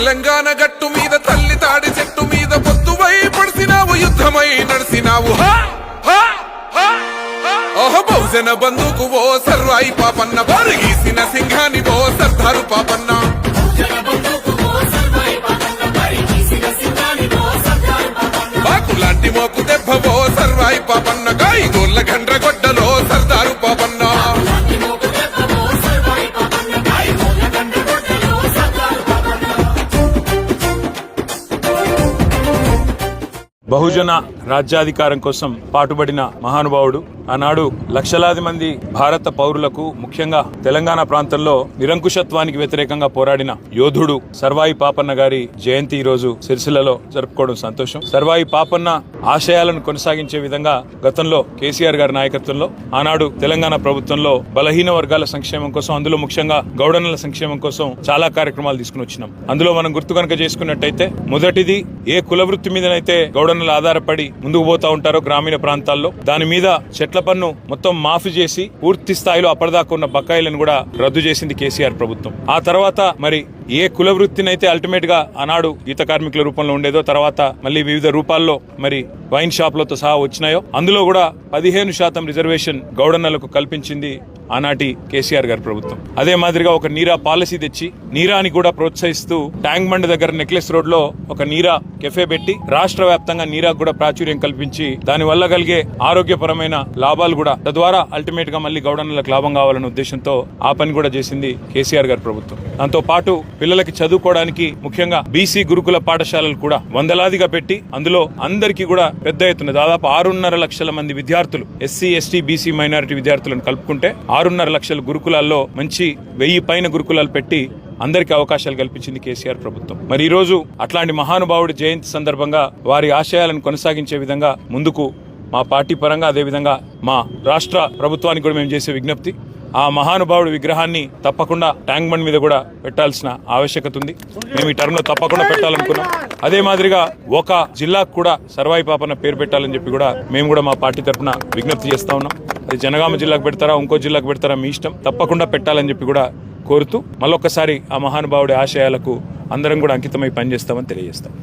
తెలంగాణ గట్టు మీద తల్లి తాడి చెట్టు మీద పొద్దువై పడిసినావు యుద్ధమై నడిసినావు బహుజన బంధుకు ఓ సర్వాయి పాపన్న బరిగీసిన సింహాని ఓ సర్దారు పాపన్న బాకులాంటి మోకు దెబ్బ ఓ సర్వాయి పాపన్న గాయి గోళ్ళ గండ్రగొడ్డలో సర్దారు పాపన్న బహుజన రాజ్యాధికారం కోసం పాటుపడిన మహానుభావుడు. ఆనాడు లక్షలాది మంది భారత పౌరులకు, ముఖ్యంగా తెలంగాణ ప్రాంతంలో నిరంకుశత్వానికి వ్యతిరేకంగా పోరాడిన యోధుడు సర్వాయి పాపన్న గారి జయంతి ఈ రోజు సిరిసిల్లలో జరుపుకోవడం సంతోషం. సర్వాయి పాపన్న ఆశయాలను కొనసాగించే విధంగా గతంలో కేసీఆర్ గారి నాయకత్వంలో ఆనాడు తెలంగాణ ప్రభుత్వంలో బలహీన వర్గాల సంక్షేమం కోసం, అందులో ముఖ్యంగా గౌడనుల సంక్షేమం కోసం చాలా కార్యక్రమాలు తీసుకుని వచ్చినాం. అందులో మనం గుర్తు కనుక చేసుకున్నట్టయితే మొదటిది, ఏ కులవృత్తి మీదనైతే గౌడనులు ఆధారపడి ముందుకు పోతా ఉంటారో గ్రామీణ ప్రాంతాల్లో, దాని మీద చెట్ల పన్ను మొత్తం మాఫీ చేసి పూర్తి స్థాయిలో అప్పటిదాకా ఉన్న బకాయిలను కూడా రద్దు చేసింది కేసీఆర్ ప్రభుత్వం. ఆ తర్వాత మరి ఏ కుల వృత్తినైతే అల్టిమేట్ గా ఆనాడు గీత కార్మికుల రూపంలో ఉండేదో, తర్వాత మళ్ళీ వివిధ రూపాల్లో మరి వైన్ షాపులతో సహా వచ్చినాయో, అందులో కూడా 15% రిజర్వేషన్ గౌడన్నలకు కల్పించింది ఆనాటి కేసీఆర్ గారి ప్రభుత్వం. అదే మాదిరిగా ఒక నీరా పాలసీ తెచ్చి నీరాని కూడా ప్రోత్సహిస్తూ ట్యాంక్ బండ్ దగ్గర నెక్లెస్ రోడ్ లో ఒక నీరా కెఫే పెట్టి రాష్ట్ర వ్యాప్తంగా నీరాకు కూడా ప్రాచుర్యం కల్పించి దాని వల్ల కలిగే ఆరోగ్యపరమైన లాభాలు కూడా, తద్వారా అల్టిమేట్ గా మళ్ళీ గౌడన్నలకు లాభం కావాలనే ఉద్దేశంతో ఆ పని కూడా చేసింది కేసీఆర్ గారి ప్రభుత్వం. దాంతో పాటు పిల్లలకి చదువుకోవడానికి ముఖ్యంగా బీసీ గురుకుల పాఠశాలలు కూడా వందలాదిగా పెట్టి అందులో అందరికీ కూడా పెద్ద ఎత్తున దాదాపు 6.5 లక్షల మంది విద్యార్థులు, ఎస్సీ ఎస్టీ బీసీ మైనారిటీ విద్యార్థులను కలుపుకుంటే 6.5 లక్షల గురుకులాల్లో మంచి 1000 పైన గురుకులాలు పెట్టి అందరికీ అవకాశాలు కల్పించింది కేసీఆర్ ప్రభుత్వం. మరి ఈ రోజు అట్లాంటి మహానుభావుడి జయంతి సందర్భంగా వారి ఆశయాలను కొనసాగించే విధంగా ముందుకు మా పార్టీ పరంగా, అదేవిధంగా మా రాష్ట్ర ప్రభుత్వానికి కూడా మేము చేసే విజ్ఞప్తి, ఆ మహానుభావుడి విగ్రహాన్ని తప్పకుండా ట్యాంక్ బండ్ మీద కూడా పెట్టాల్సిన ఆవశ్యకత ఉంది. మేము ఈ టర్మ్ లో తప్పకుండా పెట్టాలనుకున్నాం. అదే మాదిరిగా ఒక జిల్లాకు కూడా సర్వాయి పాపన్న పేరు పెట్టాలని చెప్పి కూడా మేము కూడా మా పార్టీ తరఫున విజ్ఞప్తి చేస్తా ఉన్నాం. అది జనగామ జిల్లాకు పెడతారా, ఇంకో జిల్లాకు పెడతారా, మీ ఇష్టం. తప్పకుండా పెట్టాలని చెప్పి కూడా కోరుతూ మళ్ళొక్కసారి ఆ మహానుభావుడి ఆశయాలకు అందరం కూడా అంకితమై పనిచేస్తామని తెలియజేస్తాం.